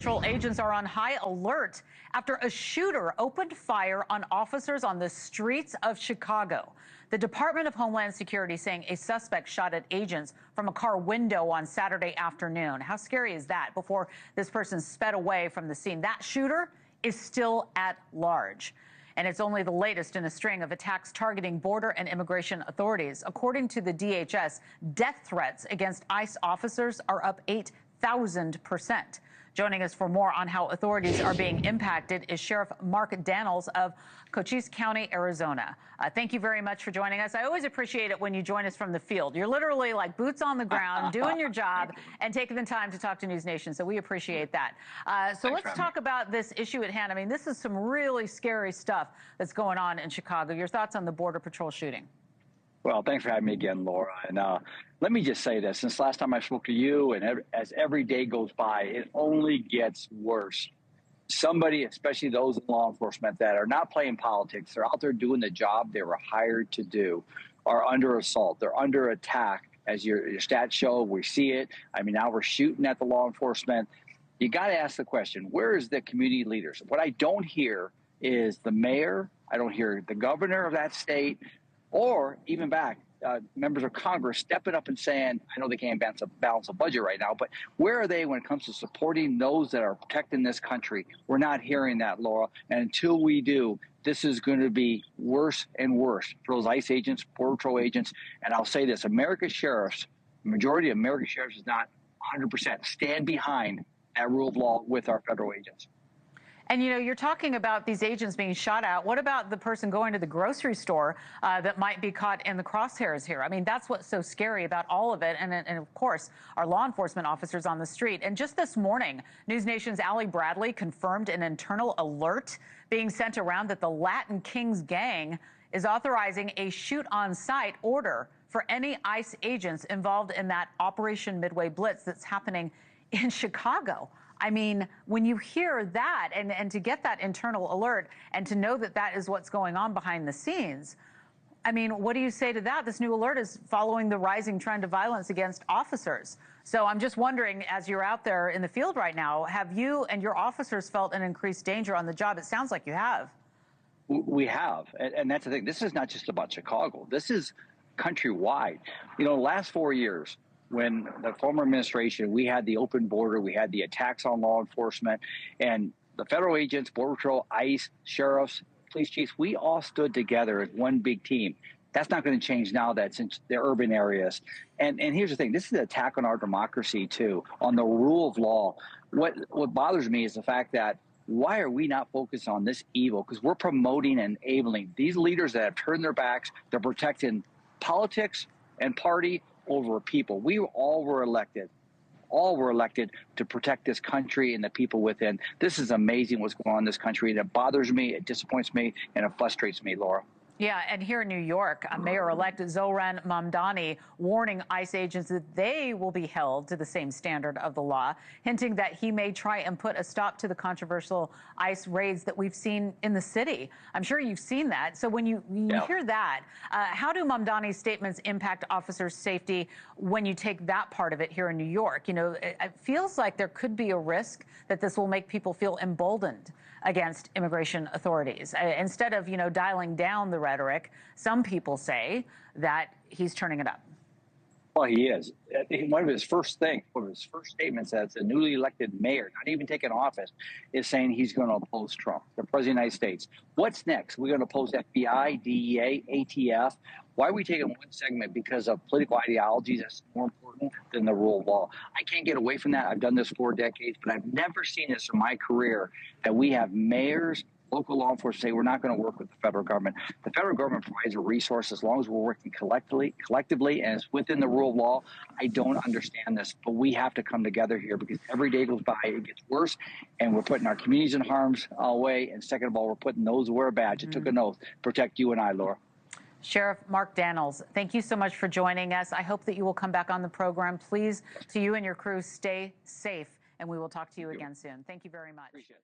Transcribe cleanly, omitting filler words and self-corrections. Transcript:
Patrol agents are on high alert after a shooter opened fire on officers on the streets of Chicago. The Department of Homeland Security saying a suspect shot at agents from a car window on Saturday afternoon. How scary is that? Before this person sped away from the scene, that shooter is still at large. And it's only the latest in a string of attacks targeting border and immigration authorities. According to the DHS, death threats against ICE officers are up 8,000%. Joining us for more on how authorities are being impacted is Sheriff Mark Daniels of Cochise County, Arizona. Thank you very much for joining us. I always appreciate it when you join us from the field. You're literally like boots on the ground, doing your job and taking the time to talk to News Nation. So we appreciate that. So let's talk about this issue at hand. I mean, this is some really scary stuff that's going on in Chicago. Your thoughts on the Border Patrol shooting? Well, thanks for having me again, Laura. And let me just say this. Since last time I spoke to you, and as every day goes by, it only gets worse. Somebody, especially those in law enforcement that are not playing politics, they're out there doing the job they were hired to do, are under assault. They're under attack. As your stats show, we see it. I mean, now we're shooting at the law enforcement. You got to ask the question, where is the community leaders? What I don't hear is the mayor. I don't hear the governor of that state, or even back, members of Congress stepping up and saying, I know they can't balance a budget right now, but where are they when it comes to supporting those that are protecting this country? We're not hearing that, Laura. And until we do, this is going to be worse and worse for those ICE agents, Border Patrol agents. And I'll say this, America's sheriffs, the majority of American sheriffs is not 100% stand behind that rule of law with our federal agents. And, you know, you're talking about these agents being shot at. What about the person going to the grocery store that might be caught in the crosshairs here? I mean, that's what's so scary about all of it. And of course, our law enforcement officers on the street. And just this morning, News Nation's Allie Bradley confirmed an internal alert being sent around that the Latin Kings gang is authorizing a shoot-on-sight order for any ICE agents involved in that Operation Midway Blitz that's happening in Chicago. I mean, when you hear that and to get that internal alert and to know that that is what's going on behind the scenes, I mean, what do you say to that? This new alert is following the rising trend of violence against officers. So I'm just wondering, as you're out there in the field right now, have you and your officers felt an increased danger on the job? It sounds like you have. We have. And that's the thing. This is not just about Chicago. This is countrywide. You know, the last 4 years, when the former administration, we had the open border, we had the attacks on law enforcement, and the federal agents, Border Patrol, ICE, sheriffs, police chiefs, we all stood together as one big team. That's not going to change now that's in the urban areas. And here's the thing, this is an attack on our democracy too, on the rule of law. What bothers me is the fact that why are we not focused on this evil? Because we're promoting and enabling these leaders that have turned their backs, they're protecting politics and party over people. We all were elected to protect this country and the people within. This is amazing what's going on in this country. And it bothers me, it disappoints me, and it frustrates me, Laura. Yeah, and here in New York, Mayor-elect Zohran Mamdani warning ICE agents that they will be held to the same standard of the law, hinting that he may try and put a stop to the controversial ICE raids that we've seen in the city. I'm sure you've seen that. So when you hear that, how do Mamdani's statements impact officers' safety when you take that part of it here in New York? You know, it feels like there could be a risk that this will make people feel emboldened against immigration authorities. Instead of, you know, dialing down the rhetoric, some people say that he's turning it up. Well, he is. One of his first statements as a newly elected mayor, not even taking office, is saying he's going to oppose Trump, the president of the United States. What's next? We're going to oppose FBI, DEA, ATF. Why are we taking one segment? Because of political ideologies that's more important than the rule of law. I can't get away from that. I've done this 4 decades, but I've never seen this in my career, that we have mayors, local law enforcement say we're not going to work with the federal government. The federal government provides a resource as long as we're working collectively and it's within the rule of law. I don't understand this, but we have to come together here because every day goes by, it gets worse, and we're putting our communities in harm's way. And second of all, we're putting those who wear a badge and took an oath protect you and I, Laura. Sheriff Mark Daniels, thank you so much for joining us. I hope that you will come back on the program. Please, to you and your crew, stay safe, and we will talk to you again soon. Thank you very much. Appreciate it.